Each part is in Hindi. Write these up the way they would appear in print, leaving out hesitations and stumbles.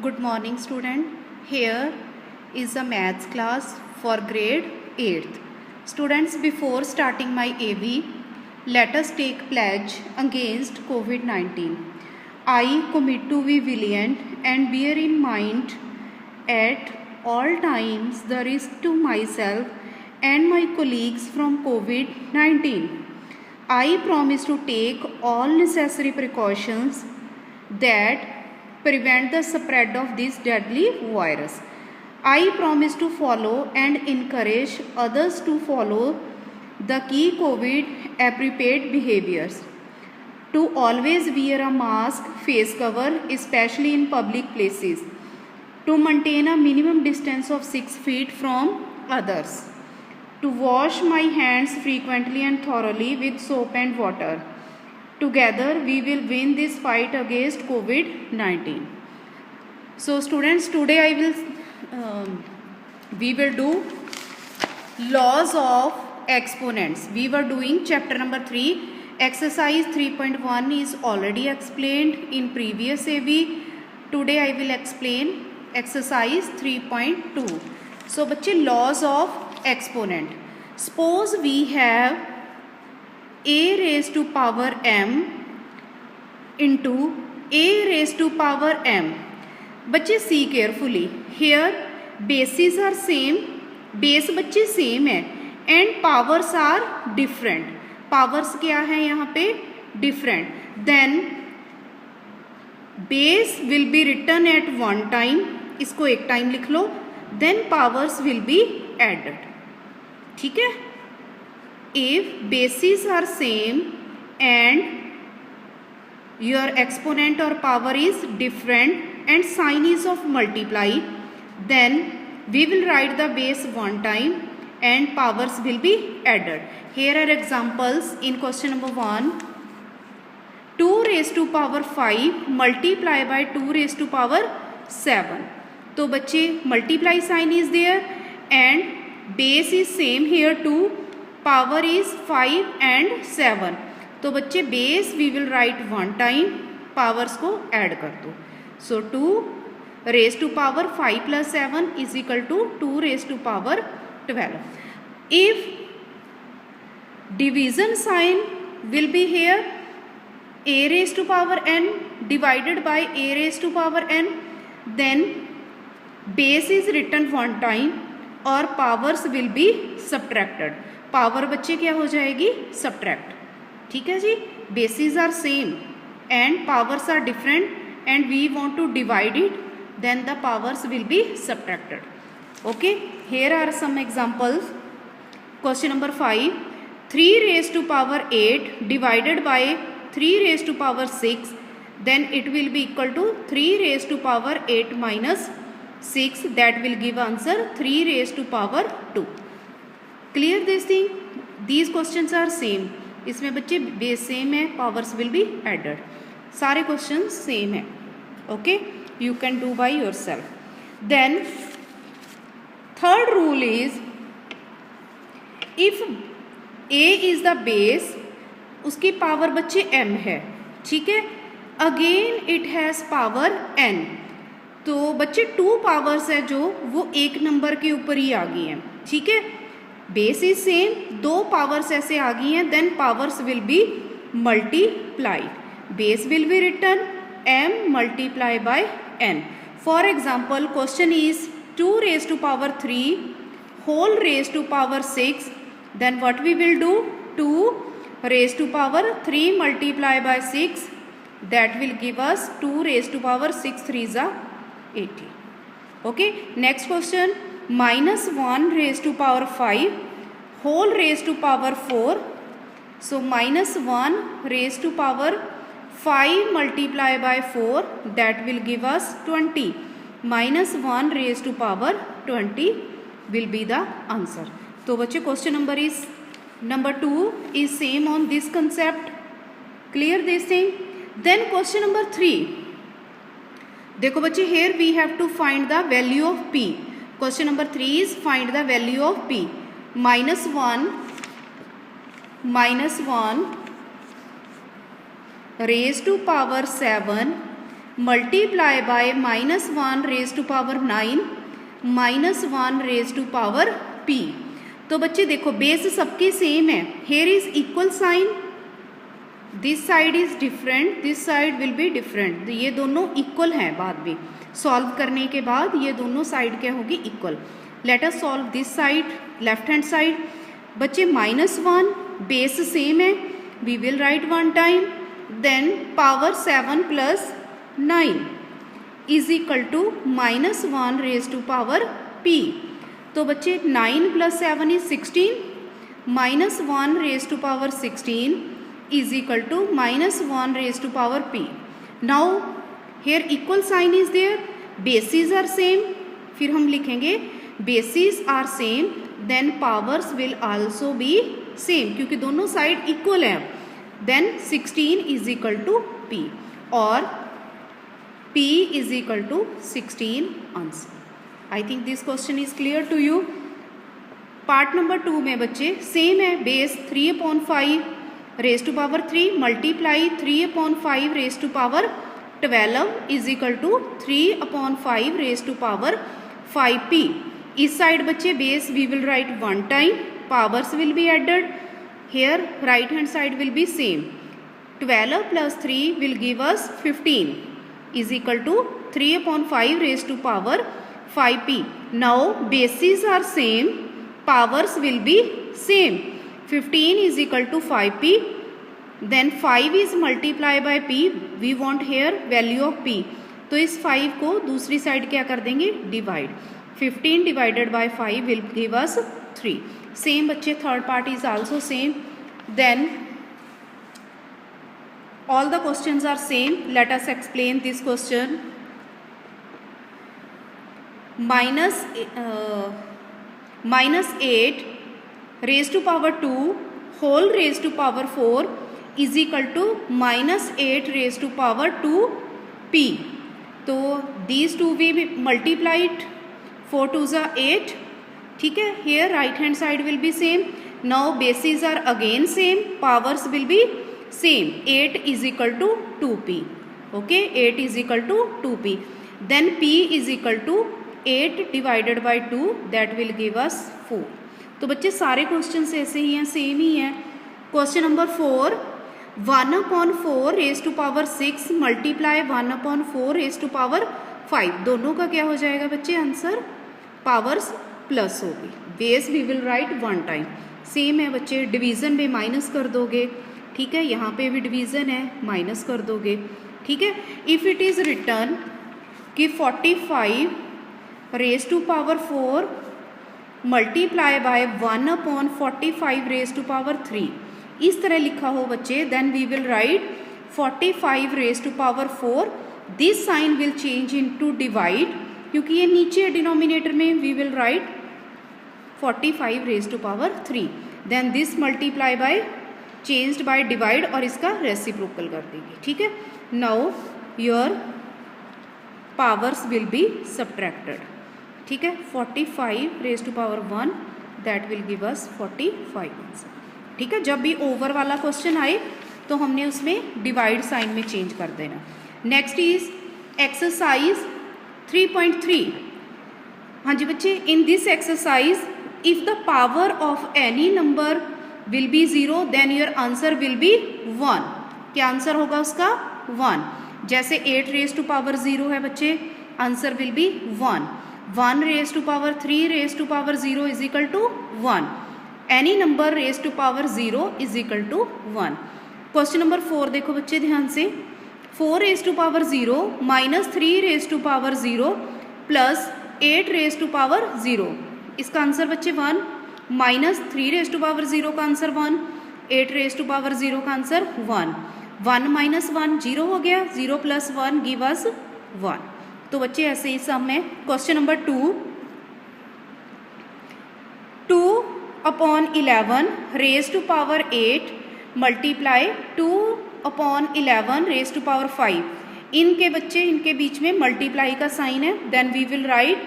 Good morning student. Here is a maths class for grade 8th. Students, before starting my AV, let us take pledge against COVID-19. I commit to be vigilant and bear in mind at all times the risk to myself and my colleagues from COVID-19. I promise to take all necessary precautions that prevent the spread of this deadly virus. I promise to follow and encourage others to follow the key COVID appropriate behaviors. To always wear a mask, face cover, especially in public places. To maintain a minimum distance of 6 feet from others. To wash my hands frequently and thoroughly with soap and water. Together we will win this fight against COVID-19. So students, today we will do laws of exponents. We were doing chapter number 3. Exercise 3.1 is already explained in previous AV. Today I will explain exercise 3.2. So बच्चे, laws of exponent. Suppose we have a raised to power m into a raised to power m. बच्चे see carefully. Here bases are same. Base बच्चे same है and powers are different. Powers क्या है यहाँ पे? Different. Then base will be written at one time. इसको एक टाइम लिख लो. Then powers will be added. ठीक है? If bases are same and your exponent or power is different and sign is of multiply, then we will write the base one time and powers will be added. Here are examples in question number 1. 2 raised to power 5 multiply by 2 raised to power 7. तो बच्चे multiply sign is there and base is same here 2, power is 5 and 7. तो बच्चे base we will write one time, powers को add कर दो. So 2 raised to power 5 plus 7 is equal to 2 raised to power 12. If division sign will be here, a raised to power n divided by a raised to power n, then base is written one time और powers will be subtracted. Power बच्चे क्या हो जाएगी? सब्ट्रैक्ट. ठीक है जी. Bases are same and powers are different and we want to divide it, then the powers will be subtracted. Okay, here are some examples. Question number 5. 3 raised to power 8 divided by 3 raised to power 6, then it will be equal to 3 raised to power 8 minus 6. That will give answer 3 raised to power 2. Clear this thing. These questions are same. इसमें बच्चे बेस सेम है, पावर्स विल बी एडेड. सारे क्वेश्चन सेम है. Okay, you can do by yourself. Then third rule is, if A is the base, उसकी पावर बच्चे m है. ठीक है. Again it has power n. तो बच्चे 2 पावर्स है जो वो एक नंबर के ऊपर ही आ गई हैं. ठीक है. बेस इज सेम, 2 पावर्स ऐसे आ गई हैं, then powers will be multiplied. Base will be written m multiply by n. For example question is 2 raised to power 3 whole raised to power 6, then what we will do? 2 raised to power 3 multiply by 6, that will give us 2 raised to power 6 3s are 80. Okay, next question. Minus 1 raised to power 5 whole raised to power 4. So minus 1 raised to power 5 multiply by 4, that will give us 20. Minus 1 raised to power 20 will be the answer. तो बच्चे question number 2 is same on this concept. Clear this thing. Then question number 3. देखो बच्चे, here we have to find the value of p. Question number 3 is find the value of p. Minus 1 raised to power 7 multiply by -1 raise to power 9 -1 raise to power p। तो बच्चे देखो बेस सबकी सेम है, here is equal sign, this side is different, this side will be different, ये दोनों इक्वल हैं। बाद में सॉल्व करने के बाद ये दोनों साइड क्या होगी, equal. Let us solve this side, left hand side. बच्चे -1 बेस सेम है, we will write 1 time, then power 7 + 9 is equal to -1 raise to power p। तो बच्चे 9 + 7 is 16, -1 raise to power 16 is equal to -1 raise to power p। Now here equal sign is there, bases are same, फिर हम लिखेंगे bases are same then powers will also be same, क्योंकि दोनों साइड इक्वल हैं। Then 16 is equal to p और p is equal to 16 answer. I think this question is clear to you. Part number 2 में बच्चे सेम है, base 3/5 raise to power 3 multiply 3/5 raise to power 12 is equal to 3/5 raise to power 5p। इस साइड बच्चे base we will write 1 time, powers will be added, here right hand side will be same, 12 + 3 will give us 15 is equal to 3/5 raise to power 5p। Now bases are same, powers will be same, 15 is equal to 5p, then 5 is multiply by p, we want here value of p, तो इस 5 को दूसरी साइड क्या कर देंगे, divide, 15 divided by 5 will give us 3। Same बच्चे third part is also same, then all the questions are same, let us explain this question। -8 raise to power 2 whole raise to power 4 is equal to -8 raise to power 2p। तो these two we multiplied, 4 2s are 8, ठीक है। Here right hand side will be same, now bases are again same, powers will be same, 8 is equal to 2p, okay, 8 is equal to 2p, then p is equal to 8 divided by 2 that will give अस 4। तो बच्चे सारे क्वेश्चन ऐसे ही हैं, सेम ही हैं। Question number 4, 1/4 raise to power 6 multiply 1/4 raise to power 5, दोनों का क्या हो जाएगा बच्चे आंसर, पावर्स प्लस होगी, base we will write 1 time. Same है बच्चे, डिवीज़न में माइनस कर दोगे, ठीक है, यहाँ पे भी डिवीज़न है, माइनस कर दोगे, ठीक है। इफ़ इट इज़ रिटर्न कि 45 raise to power 4 multiply by 1/45 raise to power 3, इस तरह लिखा हो बच्चे, then we will write 45 raise to power 4, this sign will change into divide, क्योंकि ये नीचे है डिनोमिनेटर में, we will write 45 raise to power 3, then this multiply by changed by divide और इसका रेसिप्रोकल कर देंगे, ठीक है। Now your powers will be subtracted, ठीक है। 45 raise to power 1 that will give us 45 answer, ठीक है। जब भी ओवर वाला क्वेश्चन आए तो हमने उसमें डिवाइड साइन में चेंज कर देना। Next is exercise 3.3। हाँ जी बच्चे, in this exercise if the power of any number will be 0 then your answer will be 1। क्या आंसर होगा उसका, 1। जैसे 8 रेज टू पावर 0 है बच्चे, answer will be 1। 1 raise to power 3 raise to power 0 is equal to 1। Any number raise to power 0 is equal to 1। Question number 4 देखो बच्चे ध्यान से, 4 raise to power 0 -3 raise to power 0 plus 8 raise to power 0, इसका आंसर बच्चे 1। -3 रेज टू पावर 0 का आंसर 1, 8 रेज टू पावर 0 का आंसर 1। 1 - 1 0 हो गया, 0 + 1 गिव अस 1। तो बच्चे ऐसे ही सम है। Question number 2, 2/11 raise to power 8 multiply 2/11 raise to power 5, इनके बच्चे इनके बीच में मल्टीप्लाई का साइन है, then we will write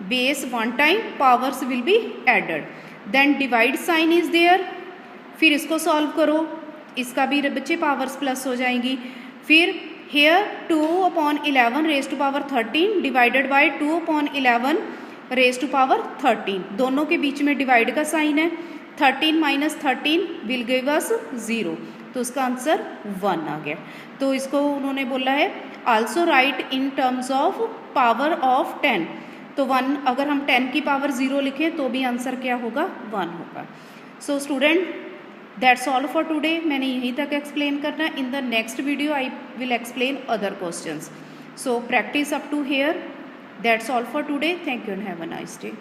base 1 time, powers will be added, then divide sign is there, फिर इसको सॉल्व करो, इसका भी बच्चे पावर्स प्लस हो जाएंगी, फिर here 2/11 raise to power 13 divided by 2/11 raise to power 13, दोनों के बीच में डिवाइड का साइन है। 13 माइनस 13 विल गिव अस 0, तो उसका आंसर 1 आ गया। तो इसको उन्होंने बोला है also right in terms of power of 10, तो 1 अगर हम 10 की पावर 0 लिखें तो भी आंसर क्या होगा, 1 होगा। So student that's all for today, मैंने यहीं तक एक्सप्लेन करना है। In the next video I will explain other questions. So practice up to here. That's all for today, thank you and have a nice day.